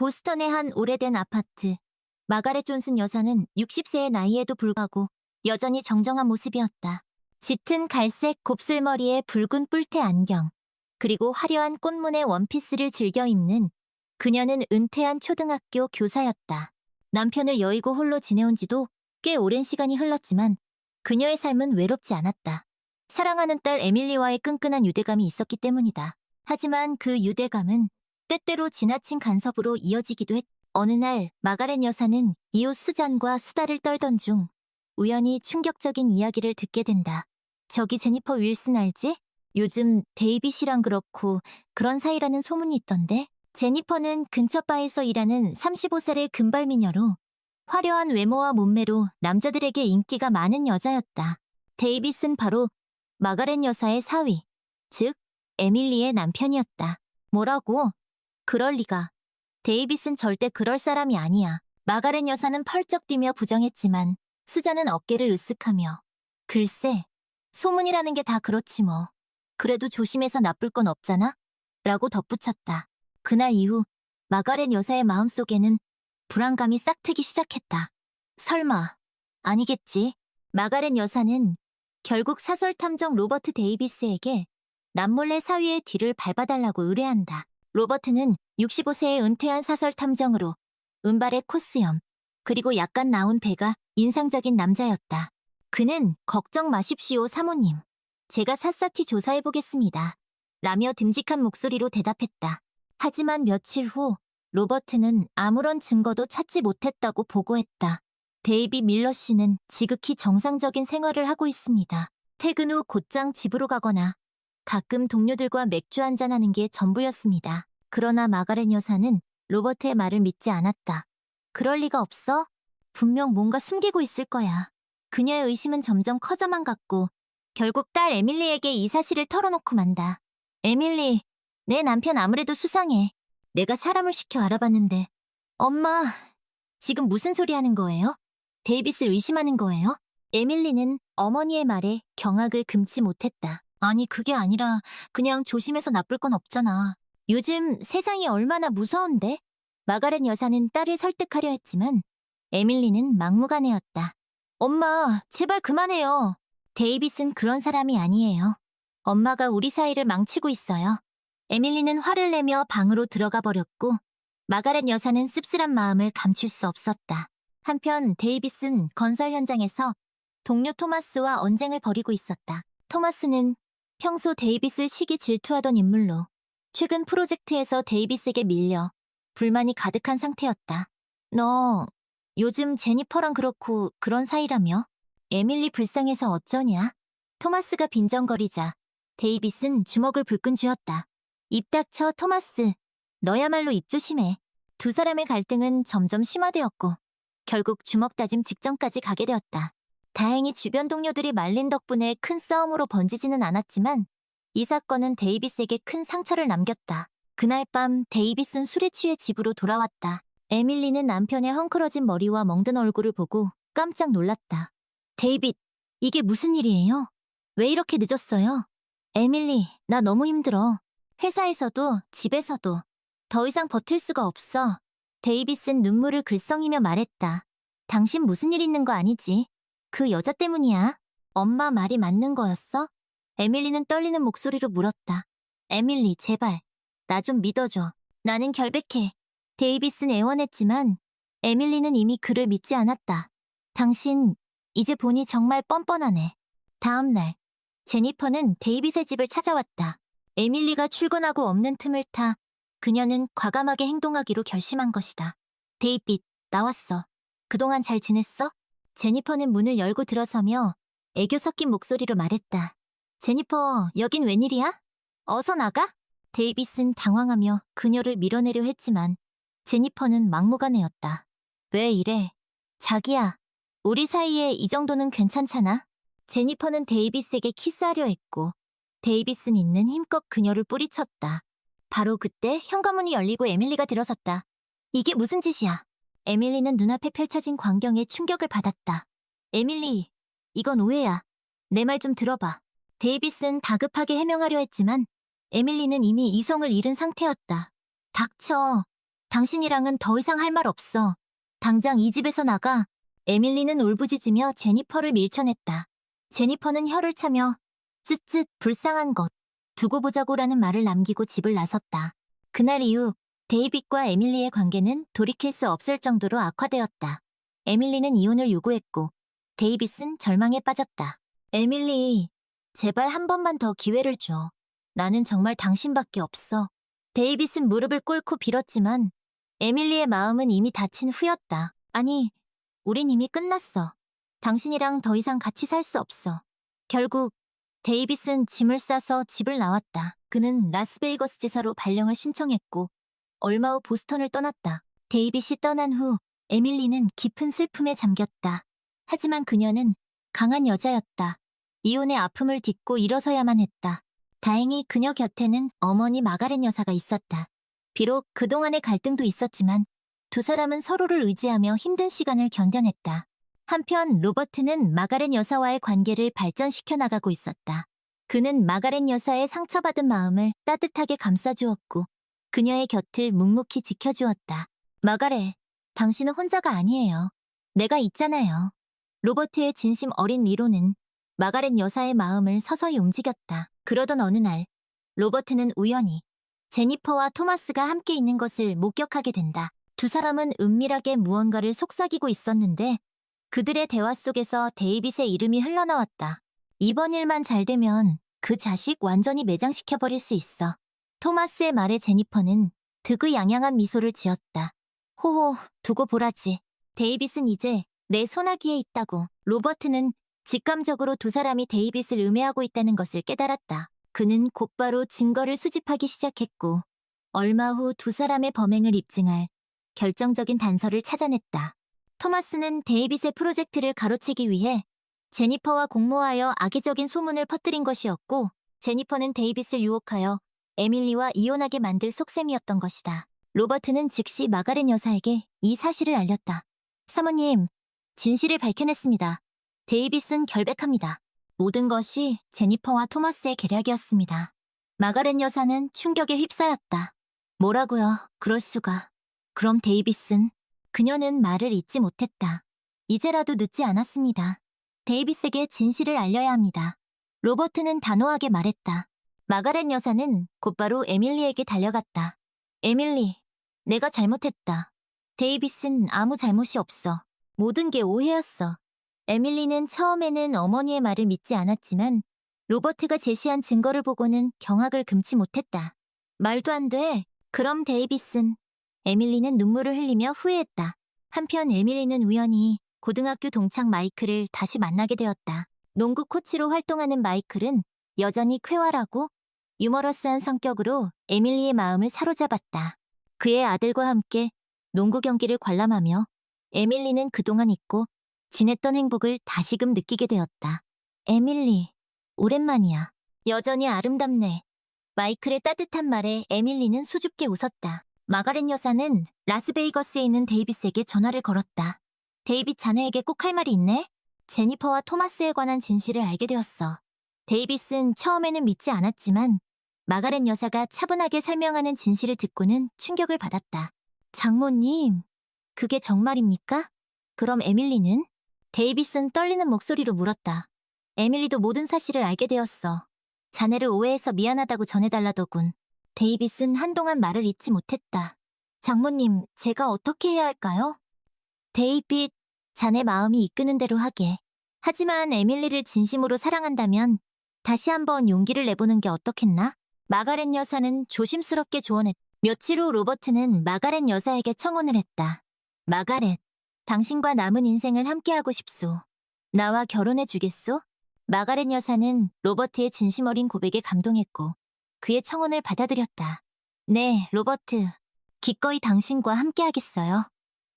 보스턴의 한 오래된 아파트. 마가렛 존슨 여사는 60세의 나이에도 불구하고 여전히 정정한 모습이었다. 짙은 갈색 곱슬머리에 붉은 뿔테 안경, 그리고 화려한 꽃무늬 원피스를 즐겨 입는 그녀는 은퇴한 초등학교 교사였다. 남편을 여의고 홀로 지내온 지도 꽤 오랜 시간이 흘렀지만 그녀의 삶은 외롭지 않았다. 사랑하는 딸 에밀리와의 끈끈한 유대감이 있었기 때문이다. 하지만 그 유대감은 때때로 지나친 간섭으로 이어지기도 했다. 어느 날 마가렛 여사는 이웃 수잔과 수다를 떨던 중 우연히 충격적인 이야기를 듣게 된다. 저기 제니퍼 윌슨 알지? 요즘 데이빗이랑 그렇고 그런 사이라는 소문이 있던데? 제니퍼는 근처 바에서 일하는 35살의 금발미녀로 화려한 외모와 몸매로 남자들에게 인기가 많은 여자였다. 데이빗은 바로 마가렛 여사의 사위, 즉 에밀리의 남편이었다. 뭐라고? 그럴 리가. 데이빗은 절대 그럴 사람이 아니야. 마가렛 여사는 펄쩍 뛰며 부정했지만 수잔은 어깨를 으쓱하며 글쎄, 소문이라는 게 다 그렇지 뭐. 그래도 조심해서 나쁠 건 없잖아? 라고 덧붙였다. 그날 이후 마가렛 여사의 마음속에는 불안감이 싹트기 시작했다. 설마, 아니겠지? 마가렛 여사는 결국 사설탐정 로버트 데이비스에게 남몰래 사위의 뒤를 밟아달라고 의뢰한다. 로버트는 65세의 은퇴한 사설탐정으로 은발의 코스염, 그리고 약간 나온 배가 인상적인 남자였다. 그는 걱정 마십시오 사모님. 제가 샅샅이 조사해보겠습니다. 라며 듬직한 목소리로 대답했다. 하지만 며칠 후 로버트는 아무런 증거도 찾지 못했다고 보고했다. 데이비 밀러 씨는 지극히 정상적인 생활을 하고 있습니다. 퇴근 후 곧장 집으로 가거나 가끔 동료들과 맥주 한잔하는 게 전부였습니다. 그러나 마가렛 여사는 로버트의 말을 믿지 않았다. 그럴 리가 없어? 분명 뭔가 숨기고 있을 거야. 그녀의 의심은 점점 커져만 갔고 결국 딸 에밀리에게 이 사실을 털어놓고 만다. 에밀리, 내 남편 아무래도 수상해. 내가 사람을 시켜 알아봤는데. 엄마, 지금 무슨 소리 하는 거예요? 데이빗을 의심하는 거예요? 에밀리는 어머니의 말에 경악을 금치 못했다. 아니, 그게 아니라 그냥 조심해서 나쁠 건 없잖아. 요즘 세상이 얼마나 무서운데? 마가렛 여사는 딸을 설득하려 했지만 에밀리는 막무가내였다. 엄마, 제발 그만해요. 데이빗은 그런 사람이 아니에요. 엄마가 우리 사이를 망치고 있어요. 에밀리는 화를 내며 방으로 들어가 버렸고 마가렛 여사는 씁쓸한 마음을 감출 수 없었다. 한편 데이빗은 건설 현장에서 동료 토마스와 언쟁을 벌이고 있었다. 토마스는 평소 데이빗을 시기 질투하던 인물로 최근 프로젝트에서 데이빗에게 밀려 불만이 가득한 상태였다. 너 요즘 제니퍼랑 그렇고 그런 사이라며? 에밀리 불쌍해서 어쩌냐? 토마스가 빈정거리자 데이빗은 주먹을 불끈 쥐었다. 입 닥쳐 토마스. 너야말로 입 조심해. 두 사람의 갈등은 점점 심화되었고 결국 주먹 다짐 직전까지 가게 되었다. 다행히 주변 동료들이 말린 덕분에 큰 싸움으로 번지지는 않았지만 이 사건은 데이빗에게 큰 상처를 남겼다. 그날 밤 데이빗은 술에 취해 집으로 돌아왔다. 에밀리는 남편의 헝클어진 머리와 멍든 얼굴을 보고 깜짝 놀랐다. 데이빗, 이게 무슨 일이에요? 왜 이렇게 늦었어요? 에밀리, 나 너무 힘들어. 회사에서도 집에서도 더 이상 버틸 수가 없어. 데이빗은 눈물을 글썽이며 말했다. 당신 무슨 일 있는 거 아니지? 그 여자 때문이야. 엄마 말이 맞는 거였어? 에밀리는 떨리는 목소리로 물었다. 에밀리, 제발. 나 좀 믿어줘. 나는 결백해. 데이빗은 애원했지만 에밀리는 이미 그를 믿지 않았다. 당신, 이제 보니 정말 뻔뻔하네. 다음 날, 제니퍼는 데이빗의 집을 찾아왔다. 에밀리가 출근하고 없는 틈을 타 그녀는 과감하게 행동하기로 결심한 것이다. 데이빗, 나왔어. 그동안 잘 지냈어? 제니퍼는 문을 열고 들어서며 애교 섞인 목소리로 말했다. 제니퍼, 여긴 웬일이야? 어서 나가? 데이빗은 당황하며 그녀를 밀어내려 했지만 제니퍼는 막무가내였다. 왜 이래? 자기야, 우리 사이에 이 정도는 괜찮잖아? 제니퍼는 데이빗에게 키스하려 했고 데이빗은 있는 힘껏 그녀를 뿌리쳤다. 바로 그때 현관문이 열리고 에밀리가 들어섰다. 이게 무슨 짓이야? 에밀리는 눈앞에 펼쳐진 광경에 충격을 받았다. 에밀리, 이건 오해야. 내 말 좀 들어봐. 데이빗은 다급하게 해명하려 했지만 에밀리는 이미 이성을 잃은 상태였다. 닥쳐. 당신이랑은 더 이상 할 말 없어. 당장 이 집에서 나가. 에밀리는 울부짖으며 제니퍼를 밀쳐냈다. 제니퍼는 혀를 차며 쯧쯧 불쌍한 것. 두고 보자고라는 말을 남기고 집을 나섰다. 그날 이후 데이빗과 에밀리의 관계는 돌이킬 수 없을 정도로 악화되었다. 에밀리는 이혼을 요구했고 데이빗은 절망에 빠졌다. 에밀리, 제발 한 번만 더 기회를 줘. 나는 정말 당신밖에 없어. 데이빗은 무릎을 꿇고 빌었지만 에밀리의 마음은 이미 다친 후였다. 아니, 우린 이미 끝났어. 당신이랑 더 이상 같이 살 수 없어. 결국 데이빗은 짐을 싸서 집을 나왔다. 그는 라스베이거스 지사로 발령을 신청했고 얼마 후 보스턴을 떠났다. 데이빗이 떠난 후 에밀리는 깊은 슬픔에 잠겼다. 하지만 그녀는 강한 여자였다. 이혼의 아픔을 딛고 일어서야만 했다. 다행히 그녀 곁에는 어머니 마가렛 여사가 있었다. 비록 그동안의 갈등도 있었지만 두 사람은 서로를 의지하며 힘든 시간을 견뎌냈다. 한편 로버트는 마가렛 여사와의 관계를 발전시켜 나가고 있었다. 그는 마가렛 여사의 상처받은 마음을 따뜻하게 감싸주었고 그녀의 곁을 묵묵히 지켜주었다. 마가렛, 당신은 혼자가 아니에요. 내가 있잖아요. 로버트의 진심 어린 위로는 마가렛 여사의 마음을 서서히 움직였다. 그러던 어느 날, 로버트는 우연히 제니퍼와 토마스가 함께 있는 것을 목격하게 된다. 두 사람은 은밀하게 무언가를 속삭이고 있었는데 그들의 대화 속에서 데이빗의 이름이 흘러나왔다. 이번 일만 잘 되면 그 자식 완전히 매장시켜버릴 수 있어. 토마스의 말에 제니퍼는 득의양양한 미소를 지었다. 호호, 두고 보라지. 데이빗은 이제 내 손아귀에 있다고. 로버트는 직감적으로 두 사람이 데이빗을 음해하고 있다는 것을 깨달았다. 그는 곧바로 증거를 수집하기 시작했고 얼마 후 두 사람의 범행을 입증할 결정적인 단서를 찾아냈다. 토마스는 데이빗의 프로젝트를 가로채기 위해 제니퍼와 공모하여 악의적인 소문을 퍼뜨린 것이었고 제니퍼는 데이빗을 유혹하여 에밀리와 이혼하게 만들 속셈이었던 것이다. 로버트는 즉시 마가렛 여사에게 이 사실을 알렸다. 사모님, 진실을 밝혀냈습니다. 데이빗은 결백합니다. 모든 것이 제니퍼와 토마스의 계략이었습니다. 마가렛 여사는 충격에 휩싸였다. 뭐라고요? 그럴 수가. 그럼 데이빗은? 그녀는 말을 잇지 못했다. 이제라도 늦지 않았습니다. 데이빗에게 진실을 알려야 합니다. 로버트는 단호하게 말했다. 마가렛 여사는 곧바로 에밀리에게 달려갔다. 에밀리, 내가 잘못했다. 데이빗은 아무 잘못이 없어. 모든 게 오해였어. 에밀리는 처음에는 어머니의 말을 믿지 않았지만 로버트가 제시한 증거를 보고는 경악을 금치 못했다. 말도 안 돼. 그럼 데이빗은? 에밀리는 눈물을 흘리며 후회했다. 한편 에밀리는 우연히 고등학교 동창 마이클을 다시 만나게 되었다. 농구 코치로 활동하는 마이클은 여전히 쾌활하고 유머러스한 성격으로 에밀리의 마음을 사로잡았다. 그의 아들과 함께 농구 경기를 관람하며 에밀리는 그동안 잊고 지냈던 행복을 다시금 느끼게 되었다. 에밀리, 오랜만이야. 여전히 아름답네. 마이클의 따뜻한 말에 에밀리는 수줍게 웃었다. 마가렛 여사는 라스베이거스에 있는 데이빗에게 전화를 걸었다. 데이빗 자네에게 꼭 할 말이 있네? 제니퍼와 토마스에 관한 진실을 알게 되었어. 데이빗은 처음에는 믿지 않았지만 마가렛 여사가 차분하게 설명하는 진실을 듣고는 충격을 받았다. 장모님, 그게 정말입니까? 그럼 에밀리는? 데이빗은 떨리는 목소리로 물었다. 에밀리도 모든 사실을 알게 되었어. 자네를 오해해서 미안하다고 전해달라더군. 데이빗은 한동안 말을 잇지 못했다. 장모님, 제가 어떻게 해야 할까요? 데이빗, 자네 마음이 이끄는 대로 하게. 하지만 에밀리를 진심으로 사랑한다면 다시 한번 용기를 내보는 게 어떻겠나? 마가렛 여사는 조심스럽게 조언했다. 며칠 후 로버트는 마가렛 여사에게 청혼을 했다. 마가렛, 당신과 남은 인생을 함께하고 싶소. 나와 결혼해 주겠소? 마가렛 여사는 로버트의 진심 어린 고백에 감동했고 그의 청혼을 받아들였다. 네, 로버트. 기꺼이 당신과 함께하겠어요.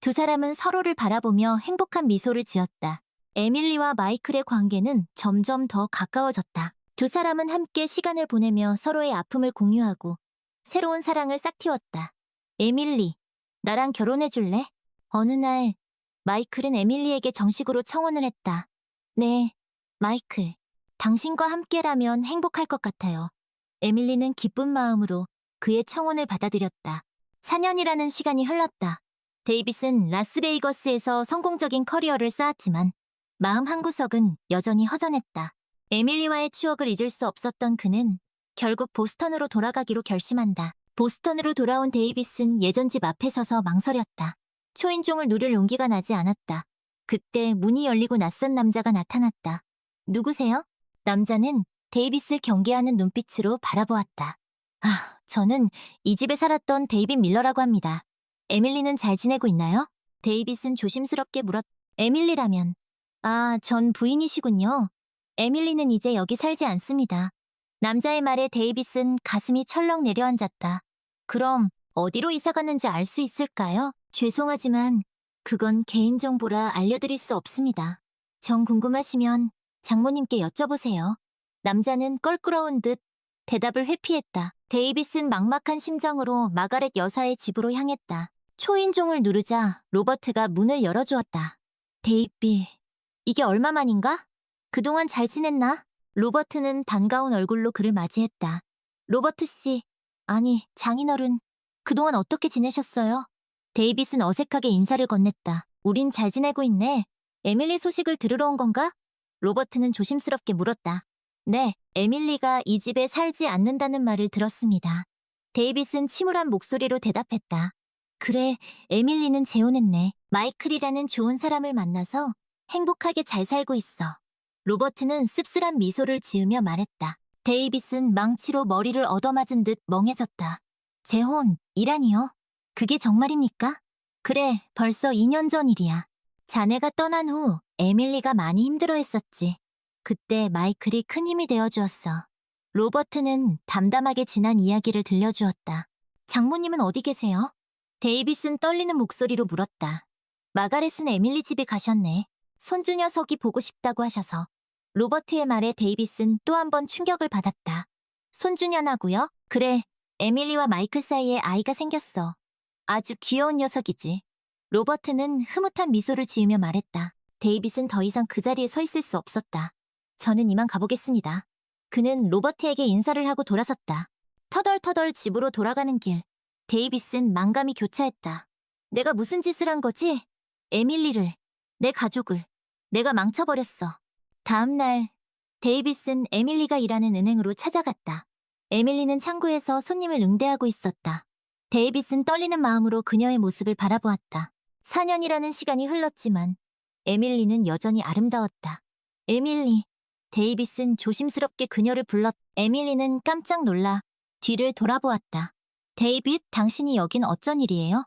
두 사람은 서로를 바라보며 행복한 미소를 지었다. 에밀리와 마이클의 관계는 점점 더 가까워졌다. 두 사람은 함께 시간을 보내며 서로의 아픔을 공유하고 새로운 사랑을 싹틔웠다. 에밀리, 나랑 결혼해 줄래? 어느 날 마이클은 에밀리에게 정식으로 청혼을 했다. 네, 마이클. 당신과 함께라면 행복할 것 같아요. 에밀리는 기쁜 마음으로 그의 청혼을 받아들였다. 4년이라는 시간이 흘렀다. 데이빗은 라스베이거스에서 성공적인 커리어를 쌓았지만 마음 한구석은 여전히 허전했다. 에밀리와의 추억을 잊을 수 없었던 그는 결국 보스턴으로 돌아가기로 결심한다. 보스턴으로 돌아온 데이빗은 예전 집 앞에 서서 망설였다. 초인종을 누를 용기가 나지 않았다. 그때 문이 열리고 낯선 남자가 나타났다. 누구세요? 남자는 데이빗을 경계하는 눈빛으로 바라보았다. 아, 저는 이 집에 살았던 데이빗 밀러라고 합니다. 에밀리는 잘 지내고 있나요? 데이빗은 조심스럽게 물었. 에밀리라면. 아, 전 부인이시군요. 에밀리는 이제 여기 살지 않습니다. 남자의 말에 데이빗은 가슴이 철렁 내려앉았다. 그럼 어디로 이사 갔는지 알 수 있을까요? 죄송하지만 그건 개인정보라 알려드릴 수 없습니다. 정 궁금하시면 장모님께 여쭤보세요. 남자는 껄끄러운 듯 대답을 회피했다. 데이빗은 막막한 심정으로 마가렛 여사의 집으로 향했다. 초인종을 누르자 로버트가 문을 열어주었다. 데이빗, 이게 얼마만인가? 그동안 잘 지냈나? 로버트는 반가운 얼굴로 그를 맞이했다. 로버트 씨, 아니, 장인어른, 그동안 어떻게 지내셨어요? 데이빗은 어색하게 인사를 건넸다. 우린 잘 지내고 있네. 에밀리 소식을 들으러 온 건가? 로버트는 조심스럽게 물었다. 네, 에밀리가 이 집에 살지 않는다는 말을 들었습니다. 데이빗은 침울한 목소리로 대답했다. 그래, 에밀리는 재혼했네. 마이클이라는 좋은 사람을 만나서 행복하게 잘 살고 있어. 로버트는 씁쓸한 미소를 지으며 말했다. 데이빗은 망치로 머리를 얻어맞은 듯 멍해졌다. 재혼이라니요? 그게 정말입니까? 그래, 벌써 2년 전 일이야. 자네가 떠난 후 에밀리가 많이 힘들어했었지. 그때 마이클이 큰 힘이 되어주었어. 로버트는 담담하게 지난 이야기를 들려주었다. 장모님은 어디 계세요? 데이빗은 떨리는 목소리로 물었다. 마가렛은 에밀리 집에 가셨네. 손주 녀석이 보고 싶다고 하셔서. 로버트의 말에 데이빗은 또 한 번 충격을 받았다. 손주녀나고요? 그래, 에밀리와 마이클 사이에 아이가 생겼어. 아주 귀여운 녀석이지. 로버트는 흐뭇한 미소를 지으며 말했다. 데이빗은 더 이상 그 자리에 서 있을 수 없었다. 저는 이만 가보겠습니다. 그는 로버트에게 인사를 하고 돌아섰다. 터덜터덜 집으로 돌아가는 길. 데이빗은 만감이 교차했다. 내가 무슨 짓을 한 거지? 에밀리를, 내 가족을, 내가 망쳐버렸어. 다음 날, 데이빗은 에밀리가 일하는 은행으로 찾아갔다. 에밀리는 창구에서 손님을 응대하고 있었다. 데이빗은 떨리는 마음으로 그녀의 모습을 바라보았다. 4년이라는 시간이 흘렀지만 에밀리는 여전히 아름다웠다. 에밀리. 데이빗은 조심스럽게 그녀를 불렀. 에밀리는 깜짝 놀라 뒤를 돌아보았다. 데이빗, 당신이 여긴 어쩐 일이에요?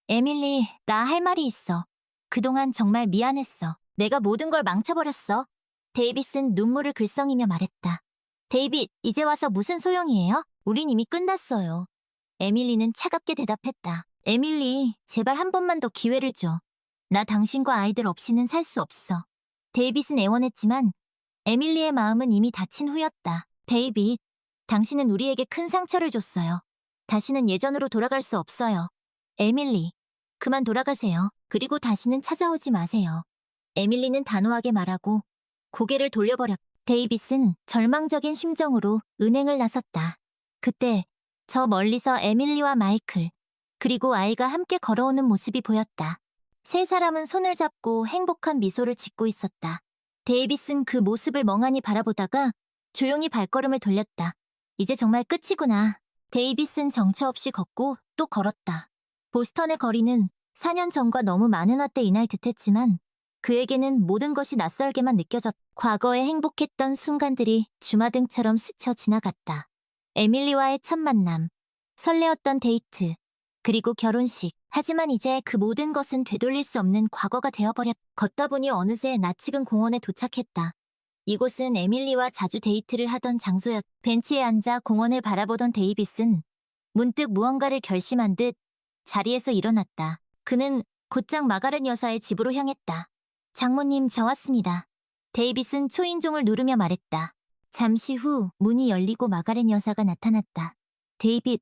에밀리, 나 할 말이 있어. 그동안 정말 미안했어. 내가 모든 걸 망쳐버렸어. 데이빗은 눈물을 글썽이며 말했다. 데이빗, 이제 와서 무슨 소용이에요? 우린 이미 끝났어요. 에밀리는 차갑게 대답했다. 에밀리, 제발 한 번만 더 기회를 줘. 나 당신과 아이들 없이는 살 수 없어. 데이빗은 애원했지만 에밀리의 마음은 이미 다친 후였다. 데이빗, 당신은 우리에게 큰 상처를 줬어요. 다시는 예전으로 돌아갈 수 없어요. 에밀리, 그만 돌아가세요. 그리고 다시는 찾아오지 마세요. 에밀리는 단호하게 말하고 고개를 돌려버렸다. 데이빗은 절망적인 심정으로 은행을 나섰다. 그때 저 멀리서 에밀리와 마이클, 그리고 아이가 함께 걸어오는 모습이 보였다. 세 사람은 손을 잡고 행복한 미소를 짓고 있었다. 데이빗은 그 모습을 멍하니 바라보다가 조용히 발걸음을 돌렸다. 이제 정말 끝이구나. 데이빗은 정처 없이 걷고 또 걸었다. 보스턴의 거리는 4년 전과 너무 많은 화 때 이날 듯했지만 그에게는 모든 것이 낯설게만 느껴졌다. 과거에 행복했던 순간들이 주마등처럼 스쳐 지나갔다. 에밀리와의 첫 만남, 설레었던 데이트, 그리고 결혼식. 하지만 이제 그 모든 것은 되돌릴 수 없는 과거가 되어버렸다. 걷다 보니 어느새 낯익은 공원에 도착했다. 이곳은 에밀리와 자주 데이트를 하던 장소였다. 벤치에 앉아 공원을 바라보던 데이빗은 문득 무언가를 결심한 듯 자리에서 일어났다. 그는 곧장 마가렛 여사의 집으로 향했다. 장모님, 저 왔습니다. 데이빗은 초인종을 누르며 말했다. 잠시 후 문이 열리고 마가렛 여사가 나타났다. 데이빗,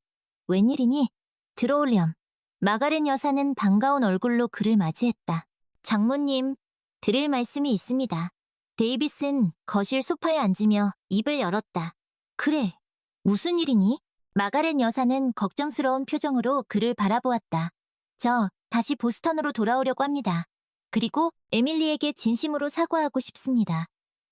웬일이니? 들어올렴. 마가렛 여사는 반가운 얼굴로 그를 맞이했다. 장모님, 드릴 말씀이 있습니다. 데이빗은 거실 소파에 앉으며 입을 열었다. 그래, 무슨 일이니? 마가렛 여사는 걱정스러운 표정으로 그를 바라보았다. 저 다시 보스턴으로 돌아오려고 합니다. 그리고 에밀리에게 진심으로 사과하고 싶습니다.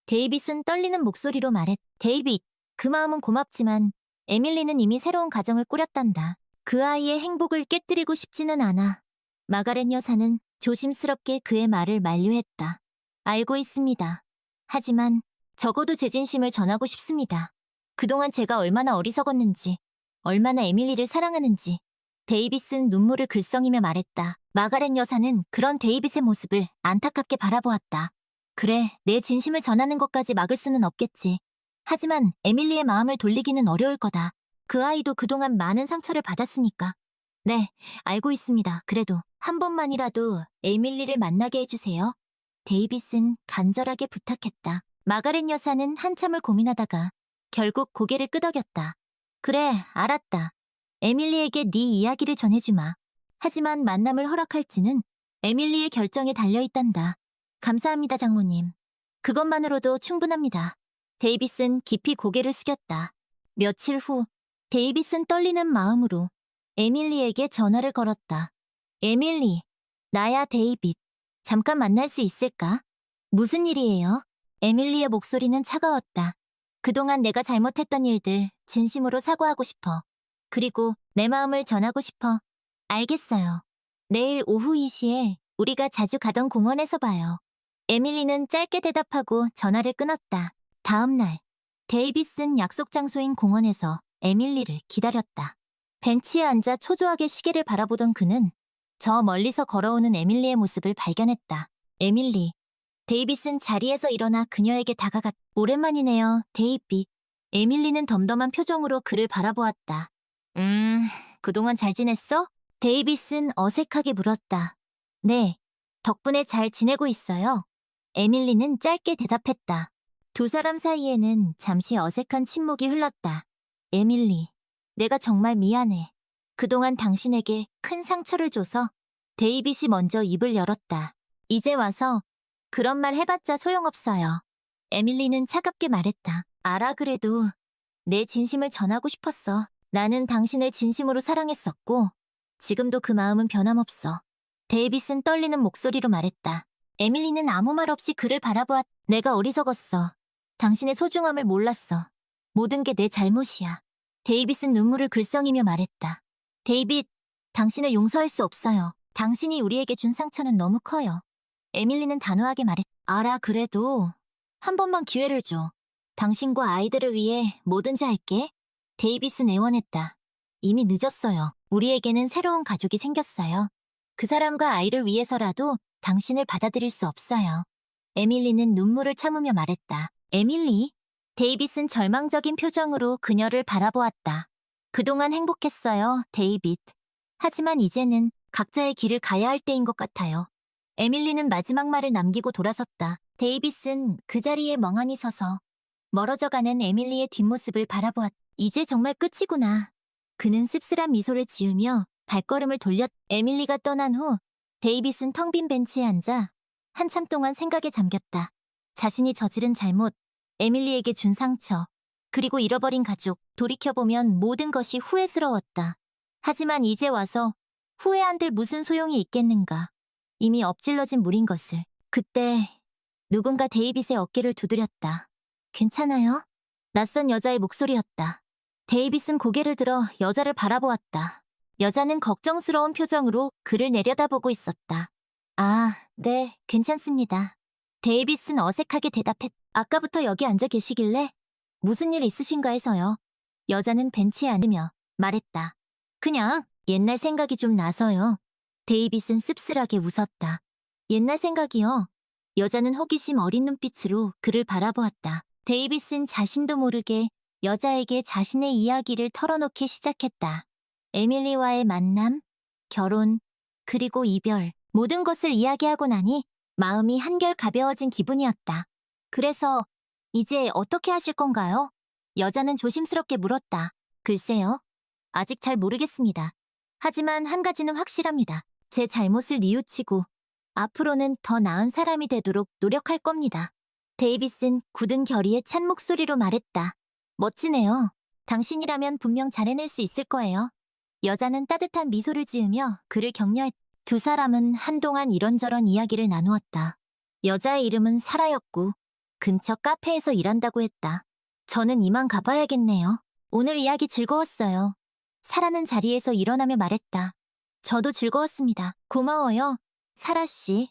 데이빗은 떨리는 목소리로 말했. 데이빗, 그 마음은 고맙지만 에밀리는 이미 새로운 가정을 꾸렸단다. 그 아이의 행복을 깨뜨리고 싶지는 않아. 마가렛 여사는 조심스럽게 그의 말을 만류했다. 알고 있습니다. 하지만 적어도 제 진심을 전하고 싶습니다. 그동안 제가 얼마나 어리석었는지, 얼마나 에밀리를 사랑하는지. 데이빗은 눈물을 글썽이며 말했다. 마가렛 여사는 그런 데이빗의 모습을 안타깝게 바라보았다. 그래, 내 진심을 전하는 것까지 막을 수는 없겠지. 하지만 에밀리의 마음을 돌리기는 어려울 거다. 그 아이도 그동안 많은 상처를 받았으니까. 네, 알고 있습니다. 그래도 한 번만이라도 에밀리를 만나게 해주세요. 데이빗은 간절하게 부탁했다. 마가렛 여사는 한참을 고민하다가 결국 고개를 끄덕였다. 그래, 알았다. 에밀리에게 네 이야기를 전해주마. 하지만 만남을 허락할지는 에밀리의 결정에 달려있단다. 감사합니다, 장모님. 그것만으로도 충분합니다. 데이빗은 깊이 고개를 숙였다. 며칠 후, 데이빗은 떨리는 마음으로 에밀리에게 전화를 걸었다. 에밀리, 나야 데이빗. 잠깐 만날 수 있을까? 무슨 일이에요? 에밀리의 목소리는 차가웠다. 그동안 내가 잘못했던 일들 진심으로 사과하고 싶어. 그리고 내 마음을 전하고 싶어. 알겠어요. 내일 오후 2시에 우리가 자주 가던 공원에서 봐요. 에밀리는 짧게 대답하고 전화를 끊었다. 다음 날, 데이빗은 약속 장소인 공원에서 에밀리를 기다렸다. 벤치에 앉아 초조하게 시계를 바라보던 그는 저 멀리서 걸어오는 에밀리의 모습을 발견했다. 에밀리. 데이빗은 자리에서 일어나 그녀에게 다가갔다. 오랜만이네요, 데이빗. 에밀리는 덤덤한 표정으로 그를 바라보았다. 그동안 잘 지냈어? 데이빗은 어색하게 물었다. 네, 덕분에 잘 지내고 있어요. 에밀리는 짧게 대답했다. 두 사람 사이에는 잠시 어색한 침묵이 흘렀다. 에밀리, 내가 정말 미안해. 그동안 당신에게 큰 상처를 줘서. 데이빗이 먼저 입을 열었다. 이제 와서 그런 말 해봤자 소용없어요. 에밀리는 차갑게 말했다. 알아, 그래도 내 진심을 전하고 싶었어. 나는 당신을 진심으로 사랑했었고 지금도 그 마음은 변함없어. 데이빗은 떨리는 목소리로 말했다. 에밀리는 아무 말 없이 그를 바라보았다. 내가 어리석었어. 당신의 소중함을 몰랐어. 모든 게 내 잘못이야. 데이빗은 눈물을 글썽이며 말했다. 데이빗, 당신을 용서할 수 없어요. 당신이 우리에게 준 상처는 너무 커요. 에밀리는 단호하게 말했다. 알아, 그래도 한 번만 기회를 줘. 당신과 아이들을 위해 뭐든지 할게. 데이빗은 애원했다. 이미 늦었어요. 우리에게는 새로운 가족이 생겼어요. 그 사람과 아이를 위해서라도 당신을 받아들일 수 없어요. 에밀리는 눈물을 참으며 말했다. 에밀리? 데이빗은 절망적인 표정으로 그녀를 바라보았다. 그동안 행복했어요, 데이빗. 하지만 이제는 각자의 길을 가야 할 때인 것 같아요. 에밀리는 마지막 말을 남기고 돌아섰다. 데이빗은 그 자리에 멍하니 서서 멀어져가는 에밀리의 뒷모습을 바라보았다. 이제 정말 끝이구나. 그는 씁쓸한 미소를 지으며 발걸음을 돌렸. 에밀리가 떠난 후 데이빗은 텅 빈 벤치에 앉아 한참 동안 생각에 잠겼다. 자신이 저지른 잘못, 에밀리에게 준 상처, 그리고 잃어버린 가족. 돌이켜보면 모든 것이 후회스러웠다. 하지만 이제 와서 후회한들 무슨 소용이 있겠는가. 이미 엎질러진 물인 것을. 그때 누군가 데이빗의 어깨를 두드렸다. 괜찮아요? 낯선 여자의 목소리였다. 데이빗은 고개를 들어 여자를 바라보았다. 여자는 걱정스러운 표정으로 그를 내려다보고 있었다. 아, 네, 괜찮습니다. 데이빗은 어색하게 대답했다. 아까부터 여기 앉아 계시길래 무슨 일 있으신가 해서요. 여자는 벤치에 앉으며 말했다. 그냥 옛날 생각이 좀 나서요. 데이빗은 씁쓸하게 웃었다. 옛날 생각이요? 여자는 호기심 어린 눈빛으로 그를 바라보았다. 데이빗은 자신도 모르게 여자에게 자신의 이야기를 털어놓기 시작했다. 에밀리와의 만남, 결혼, 그리고 이별, 모든 것을 이야기하고 나니 마음이 한결 가벼워진 기분이었다. 그래서 이제 어떻게 하실 건가요? 여자는 조심스럽게 물었다. 글쎄요. 아직 잘 모르겠습니다. 하지만 한 가지는 확실합니다. 제 잘못을 뉘우치고 앞으로는 더 나은 사람이 되도록 노력할 겁니다. 데이빗은 굳은 결의에 찬 목소리로 말했다. 멋지네요. 당신이라면 분명 잘해낼 수 있을 거예요. 여자는 따뜻한 미소를 지으며 그를 격려했다. 두 사람은 한동안 이런저런 이야기를 나누었다. 여자의 이름은 사라였고 근처 카페에서 일한다고 했다. 저는 이만 가봐야겠네요. 오늘 이야기 즐거웠어요. 사라는 자리에서 일어나며 말했다. 저도 즐거웠습니다. 고마워요, 사라 씨.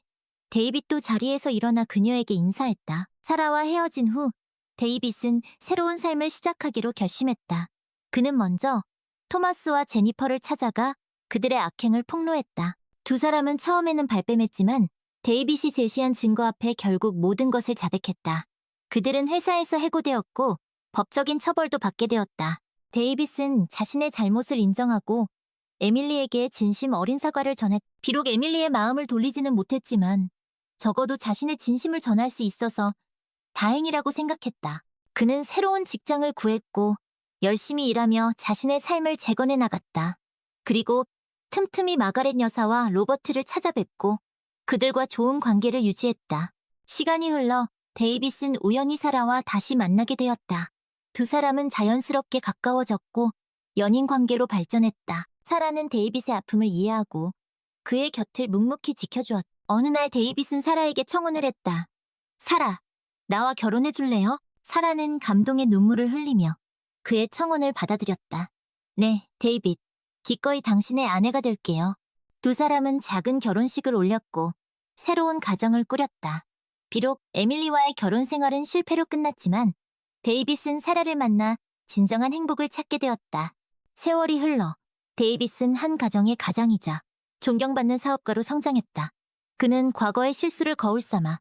데이빗도 자리에서 일어나 그녀에게 인사했다. 사라와 헤어진 후 데이빗은 새로운 삶을 시작하기로 결심했다. 그는 먼저 토마스와 제니퍼를 찾아가 그들의 악행을 폭로했다. 두 사람은 처음에는 발뺌했지만 데이빗이 제시한 증거 앞에 결국 모든 것을 자백했다. 그들은 회사에서 해고되었고 법적인 처벌도 받게 되었다. 데이빗은 자신의 잘못을 인정하고 에밀리에게 진심 어린 사과를 전했다. 비록 에밀리의 마음을 돌리지는 못했지만 적어도 자신의 진심을 전할 수 있어서 다행이라고 생각했다. 그는 새로운 직장을 구했고 열심히 일하며 자신의 삶을 재건해 나갔다. 그리고 틈틈이 마가렛 여사와 로버트를 찾아뵙고 그들과 좋은 관계를 유지했다. 시간이 흘러 데이빗은 우연히 사라와 다시 만나게 되었다. 두 사람은 자연스럽게 가까워졌고 연인 관계로 발전했다. 사라는 데이빗의 아픔을 이해하고 그의 곁을 묵묵히 지켜주었다. 어느 날 데이빗은 사라에게 청혼을 했다. 사라, 나와 결혼해 줄래요? 사라는 감동의 눈물을 흘리며 그의 청혼을 받아들였다. 네, 데이빗. 기꺼이 당신의 아내가 될게요. 두 사람은 작은 결혼식을 올렸고 새로운 가정을 꾸렸다. 비록 에밀리와의 결혼 생활은 실패로 끝났지만 데이빗은 사라를 만나 진정한 행복을 찾게 되었다. 세월이 흘러 데이빗은 한 가정의 가장이자 존경받는 사업가로 성장했다. 그는 과거의 실수를 거울 삼아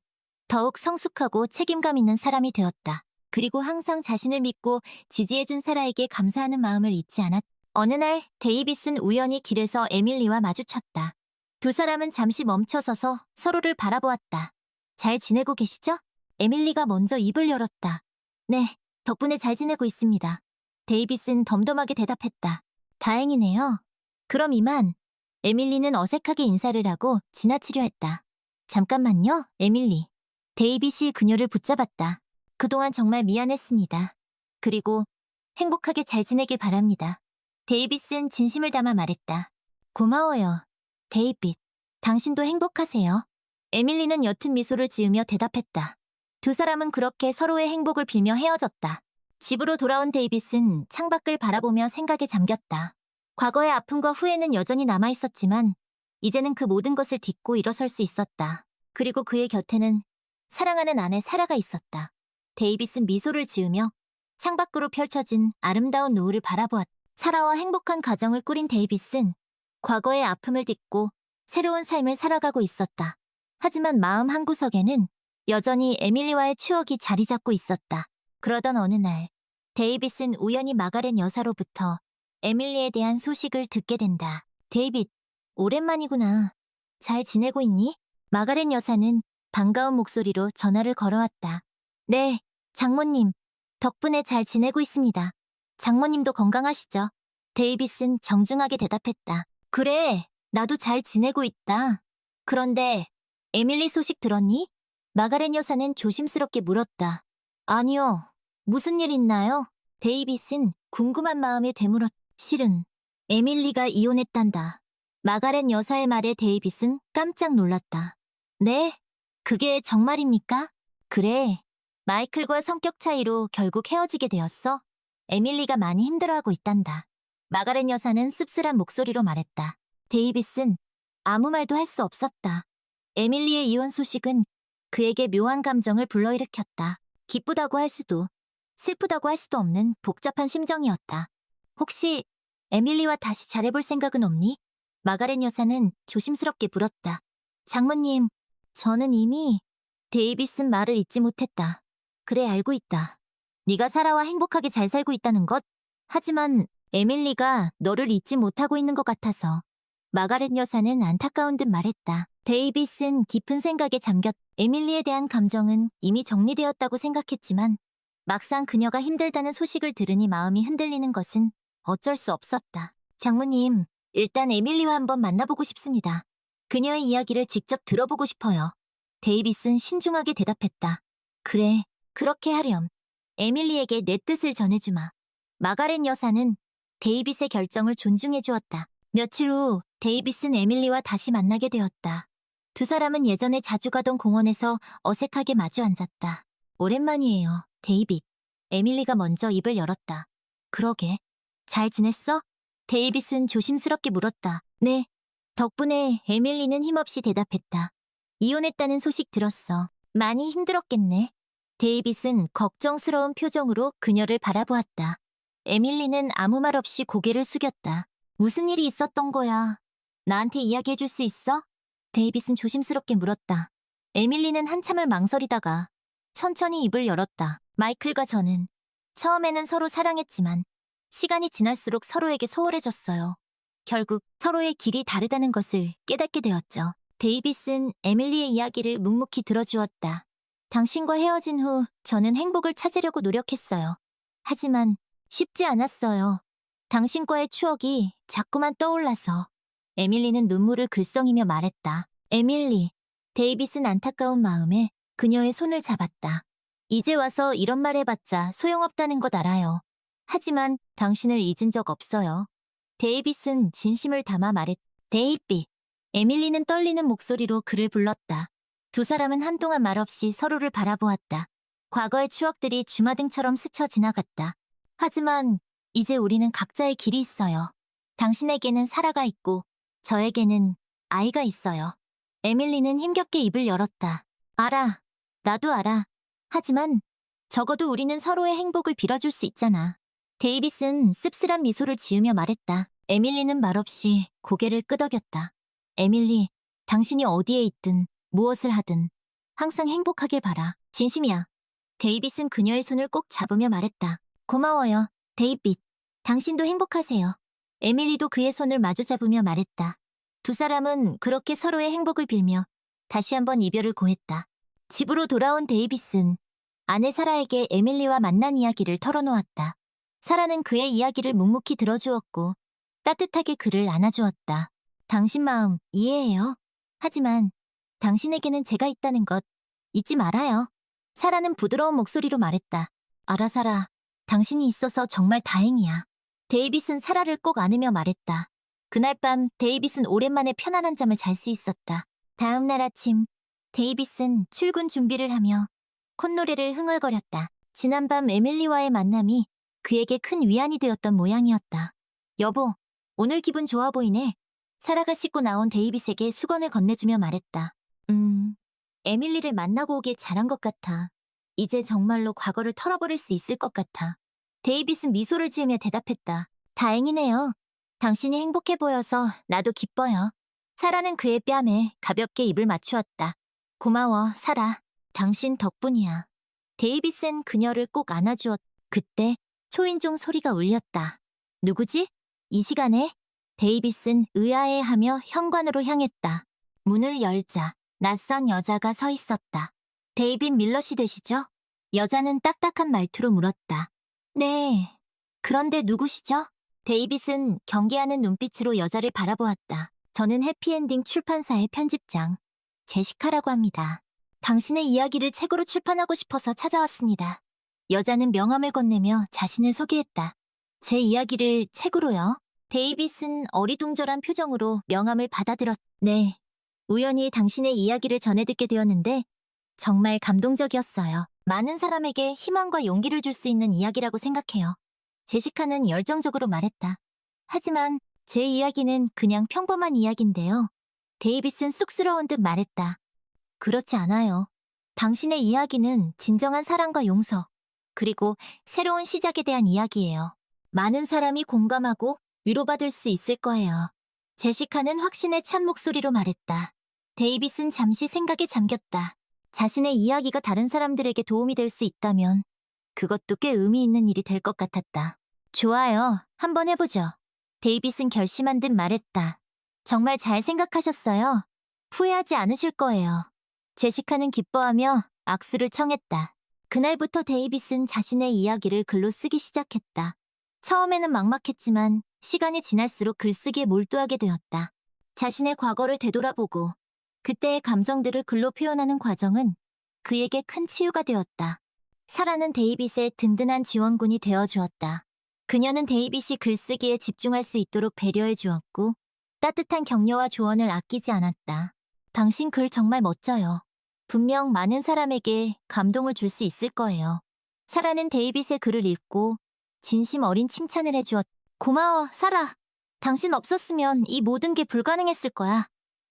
더욱 성숙하고 책임감 있는 사람이 되었다. 그리고 항상 자신을 믿고 지지해준 사라에게 감사하는 마음을 잊지 않았다. 어느 날 데이빗은 우연히 길에서 에밀리와 마주쳤다. 두 사람은 잠시 멈춰서서 서로를 바라보았다. 잘 지내고 계시죠? 에밀리가 먼저 입을 열었다. 네, 덕분에 잘 지내고 있습니다. 데이빗은 덤덤하게 대답했다. 다행이네요. 그럼 이만. 에밀리는 어색하게 인사를 하고 지나치려 했다. 잠깐만요, 에밀리. 데이빗이 그녀를 붙잡았다. 그동안 정말 미안했습니다. 그리고 행복하게 잘 지내길 바랍니다. 데이빗은 진심을 담아 말했다. 고마워요, 데이빗. 당신도 행복하세요. 에밀리는 옅은 미소를 지으며 대답했다. 두 사람은 그렇게 서로의 행복을 빌며 헤어졌다. 집으로 돌아온 데이빗은 창밖을 바라보며 생각에 잠겼다. 과거의 아픔과 후회는 여전히 남아있었지만 이제는 그 모든 것을 딛고 일어설 수 있었다. 그리고 그의 곁에는 사랑하는 아내 사라가 있었다. 데이빗은 미소를 지으며 창밖으로 펼쳐진 아름다운 노을을 바라보았다. 사라와 행복한 가정을 꾸린 데이빗은 과거의 아픔을 딛고 새로운 삶을 살아가고 있었다. 하지만 마음 한구석에는 여전히 에밀리와의 추억이 자리 잡고 있었다. 그러던 어느 날 데이빗은 우연히 마가렛 여사로부터 에밀리에 대한 소식을 듣게 된다. 데이빗, 오랜만이구나. 잘 지내고 있니? 마가렛 여사는 반가운 목소리로 전화를 걸어왔다. 네, 장모님. 덕분에 잘 지내고 있습니다. 장모님도 건강하시죠? 데이빗은 정중하게 대답했다. 그래, 나도 잘 지내고 있다. 그런데 에밀리 소식 들었니? 마가렛 여사는 조심스럽게 물었다. 아니요. 무슨 일 있나요? 데이빗은 궁금한 마음에 되물었다. 실은 에밀리가 이혼했단다. 마가렛 여사의 말에 데이빗은 깜짝 놀랐다. 네? 그게 정말입니까? 그래. 마이클과 성격 차이로 결국 헤어지게 되었어. 에밀리가 많이 힘들어하고 있단다. 마가렛 여사는 씁쓸한 목소리로 말했다. 데이빗은 아무 말도 할 수 없었다. 에밀리의 이혼 소식은 그에게 묘한 감정을 불러일으켰다. 기쁘다고 할 수도, 슬프다고 할 수도 없는 복잡한 심정이었다. 혹시 에밀리와 다시 잘해볼 생각은 없니? 마가렛 여사는 조심스럽게 물었다. 장모님, 저는 이미 데이빗은 말을 잊지 못했다. 그래, 알고 있다. 네가 사라와 행복하게 잘 살고 있다는 것. 하지만 에밀리가 너를 잊지 못하고 있는 것 같아서. 마가렛 여사는 안타까운 듯 말했다. 데이빗은 깊은 생각에 잠겼. 에밀리에 대한 감정은 이미 정리되었다고 생각했지만 막상 그녀가 힘들다는 소식을 들으니 마음이 흔들리는 것은 어쩔 수 없었다. 장모님, 일단 에밀리와 한번 만나보고 싶습니다. 그녀의 이야기를 직접 들어보고 싶어요. 데이빗은 신중하게 대답했다. 그래, 그렇게 하렴. 에밀리에게 내 뜻을 전해주마. 마가렛 여사는 데이빗의 결정을 존중해 주었다. 며칠 후 데이빗은 에밀리와 다시 만나게 되었다. 두 사람은 예전에 자주 가던 공원에서 어색하게 마주 앉았다. 오랜만이에요, 데이빗. 에밀리가 먼저 입을 열었다. 그러게. 잘 지냈어? 데이빗은 조심스럽게 물었다. 네. 덕분에 에밀리는 힘없이 대답했다. 이혼했다는 소식 들었어. 많이 힘들었겠네. 데이빗은 걱정스러운 표정으로 그녀를 바라보았다. 에밀리는 아무 말 없이 고개를 숙였다. 무슨 일이 있었던 거야? 나한테 이야기해 줄 수 있어? 데이빗은 조심스럽게 물었다. 에밀리는 한참을 망설이다가 천천히 입을 열었다. 마이클과 저는 처음에는 서로 사랑했지만 시간이 지날수록 서로에게 소홀해졌어요. 결국 서로의 길이 다르다는 것을 깨닫게 되었죠. 데이빗은 에밀리의 이야기를 묵묵히 들어주었다. 당신과 헤어진 후 저는 행복을 찾으려고 노력했어요. 하지만 쉽지 않았어요. 당신과의 추억이 자꾸만 떠올라서. 에밀리는 눈물을 글썽이며 말했다. 에밀리. 데이빗은 안타까운 마음에 그녀의 손을 잡았다. 이제 와서 이런 말 해봤자 소용없다는 것 알아요. 하지만 당신을 잊은 적 없어요. 데이빗은 진심을 담아 말했다. 데이빗. 에밀리는 떨리는 목소리로 그를 불렀다. 두 사람은 한동안 말없이 서로를 바라보았다. 과거의 추억들이 주마등처럼 스쳐 지나갔다. 하지만 이제 우리는 각자의 길이 있어요. 당신에게는 사라가 있고 저에게는 아이가 있어요. 에밀리는 힘겹게 입을 열었다. 알아. 나도 알아. 하지만 적어도 우리는 서로의 행복을 빌어줄 수 있잖아. 데이빗은 씁쓸한 미소를 지으며 말했다. 에밀리는 말없이 고개를 끄덕였다. 에밀리, 당신이 어디에 있든 무엇을 하든 항상 행복하길 바라. 진심이야. 데이빗은 그녀의 손을 꼭 잡으며 말했다. 고마워요, 데이빗. 당신도 행복하세요. 에밀리도 그의 손을 마주 잡으며 말했다. 두 사람은 그렇게 서로의 행복을 빌며 다시 한번 이별을 고했다. 집으로 돌아온 데이빗은 아내 사라에게 에밀리와 만난 이야기를 털어놓았다. 사라는 그의 이야기를 묵묵히 들어주었고 따뜻하게 그를 안아주었다. 당신 마음 이해해요. 하지만 당신에게는 제가 있다는 것 잊지 말아요. 사라는 부드러운 목소리로 말했다. 알아, 사라. 당신이 있어서 정말 다행이야. 데이빗은 사라를 꼭 안으며 말했다. 그날 밤 데이빗은 오랜만에 편안한 잠을 잘 수 있었다. 다음 날 아침 데이빗은 출근 준비를 하며 콧노래를 흥얼거렸다. 지난밤 에밀리와의 만남이 그에게 큰 위안이 되었던 모양이었다. 여보, 오늘 기분 좋아 보이네. 사라가 씻고 나온 데이빗에게 수건을 건네주며 말했다. 에밀리를 만나고 오길 잘한 것 같아. 이제 정말로 과거를 털어버릴 수 있을 것 같아. 데이빗은 미소를 지으며 대답했다. 다행이네요. 당신이 행복해 보여서 나도 기뻐요. 사라는 그의 뺨에 가볍게 입을 맞추었다. 고마워, 사라. 당신 덕분이야. 데이빗은 그녀를 꼭 안아주었. 그때 초인종 소리가 울렸다. 누구지? 이 시간에? 데이빗은 의아해하며 현관으로 향했다. 문을 열자 낯선 여자가 서 있었다. 데이빗 밀러 씨 되시죠? 여자는 딱딱한 말투로 물었다. 네. 그런데 누구시죠? 데이빗은 경계하는 눈빛으로 여자를 바라보았다. 저는 해피엔딩 출판사의 편집장, 제시카라고 합니다. 당신의 이야기를 책으로 출판하고 싶어서 찾아왔습니다. 여자는 명함을 건네며 자신을 소개했다. 제 이야기를 책으로요? 데이빗은 어리둥절한 표정으로 명함을 받아들었. 네. 우연히 당신의 이야기를 전해 듣게 되었는데 정말 감동적이었어요. 많은 사람에게 희망과 용기를 줄 수 있는 이야기라고 생각해요. 제시카는 열정적으로 말했다. 하지만 제 이야기는 그냥 평범한 이야기인데요. 데이빗은 쑥스러운 듯 말했다. 그렇지 않아요. 당신의 이야기는 진정한 사랑과 용서, 그리고 새로운 시작에 대한 이야기예요. 많은 사람이 공감하고 위로받을 수 있을 거예요. 제시카는 확신에 찬 목소리로 말했다. 데이빗은 잠시 생각에 잠겼다. 자신의 이야기가 다른 사람들에게 도움이 될 수 있다면 그것도 꽤 의미 있는 일이 될 것 같았다. 좋아요. 한번 해보죠. 데이빗은 결심한 듯 말했다. 정말 잘 생각하셨어요. 후회하지 않으실 거예요. 제시카는 기뻐하며 악수를 청했다. 그날부터 데이빗은 자신의 이야기를 글로 쓰기 시작했다. 처음에는 막막했지만 시간이 지날수록 글쓰기에 몰두하게 되었다. 자신의 과거를 되돌아보고 그때의 감정들을 글로 표현하는 과정은 그에게 큰 치유가 되었다. 사라는 데이빗의 든든한 지원군이 되어주었다. 그녀는 데이빗이 글쓰기에 집중할 수 있도록 배려해 주었고 따뜻한 격려와 조언을 아끼지 않았다. 당신 글 정말 멋져요. 분명 많은 사람에게 감동을 줄 수 있을 거예요. 사라는 데이빗의 글을 읽고 진심 어린 칭찬을 해주었다. 고마워, 사라. 당신 없었으면 이 모든 게 불가능했을 거야.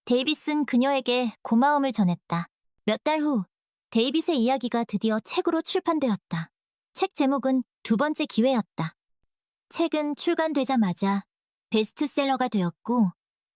데이빗은 그녀에게 고마움을 전했다. 몇 달 후, 데이빗의 이야기가 드디어 책으로 출판되었다. 책 제목은 두 번째 기회였다. 책은 출간되자마자 베스트셀러가 되었고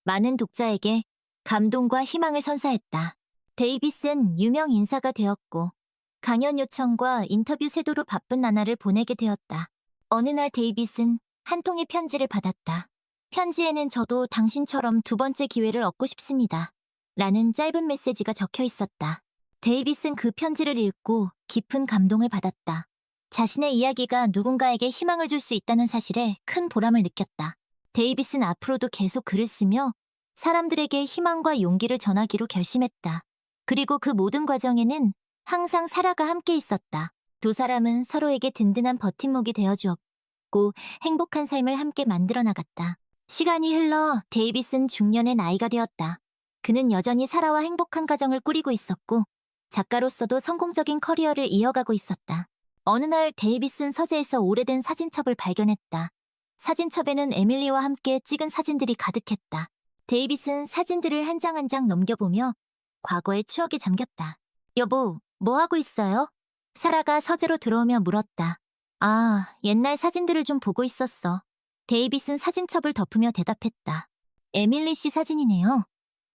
많은 독자에게 감동과 희망을 선사했다. 데이빗은 유명 인사가 되었고 강연 요청과 인터뷰 세도로 바쁜 나날을 보내게 되었다. 어느 날 데이빗은 한 통의 편지를 받았다. 편지에는 저도 당신처럼 두 번째 기회를 얻고 싶습니다. 라는 짧은 메시지가 적혀 있었다. 데이빗은 그 편지를 읽고 깊은 감동을 받았다. 자신의 이야기가 누군가에게 희망을 줄 수 있다는 사실에 큰 보람을 느꼈다. 데이빗은 앞으로도 계속 글을 쓰며 사람들에게 희망과 용기를 전하기로 결심했다. 그리고 그 모든 과정에는 항상 사라가 함께 있었다. 두 사람은 서로에게 든든한 버팀목이 되어주었고 행복한 삶을 함께 만들어 나갔다. 시간이 흘러 데이빗은 중년의 나이가 되었다. 그는 여전히 사라와 행복한 가정을 꾸리고 있었고 작가로서도 성공적인 커리어를 이어가고 있었다. 어느 날 데이빗은 서재에서 오래된 사진첩을 발견했다. 사진첩에는 에밀리와 함께 찍은 사진들이 가득했다. 데이빗은 사진들을 한 장 한 장 넘겨보며 과거의 추억에 잠겼다. 여보, 뭐 하고 있어요? 사라가 서재로 들어오며 물었다. 아, 옛날 사진들을 좀 보고 있었어. 데이빗은 사진첩을 덮으며 대답했다. 에밀리 씨 사진이네요.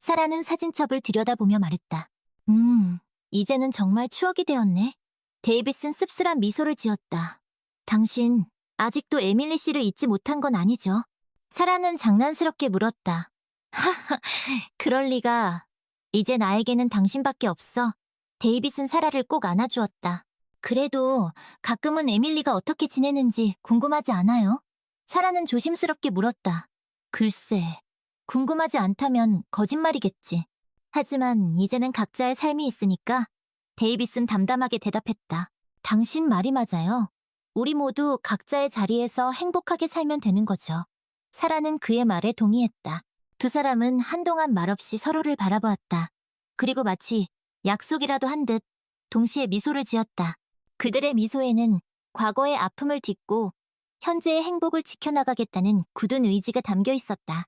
사라는 사진첩을 들여다보며 말했다. 이제는 정말 추억이 되었네. 데이빗은 씁쓸한 미소를 지었다. 당신, 아직도 에밀리 씨를 잊지 못한 건 아니죠? 사라는 장난스럽게 물었다. 하하, 그럴 리가. 이제 나에게는 당신밖에 없어. 데이빗은 사라를 꼭 안아주었다. 그래도 가끔은 에밀리가 어떻게 지내는지 궁금하지 않아요? 사라는 조심스럽게 물었다. 글쎄, 궁금하지 않다면 거짓말이겠지. 하지만 이제는 각자의 삶이 있으니까 데이빗은 담담하게 대답했다. 당신 말이 맞아요. 우리 모두 각자의 자리에서 행복하게 살면 되는 거죠. 사라는 그의 말에 동의했다. 두 사람은 한동안 말없이 서로를 바라보았다. 그리고 마치 약속이라도 한 듯 동시에 미소를 지었다. 그들의 미소에는 과거의 아픔을 딛고 현재의 행복을 지켜나가겠다는 굳은 의지가 담겨 있었다.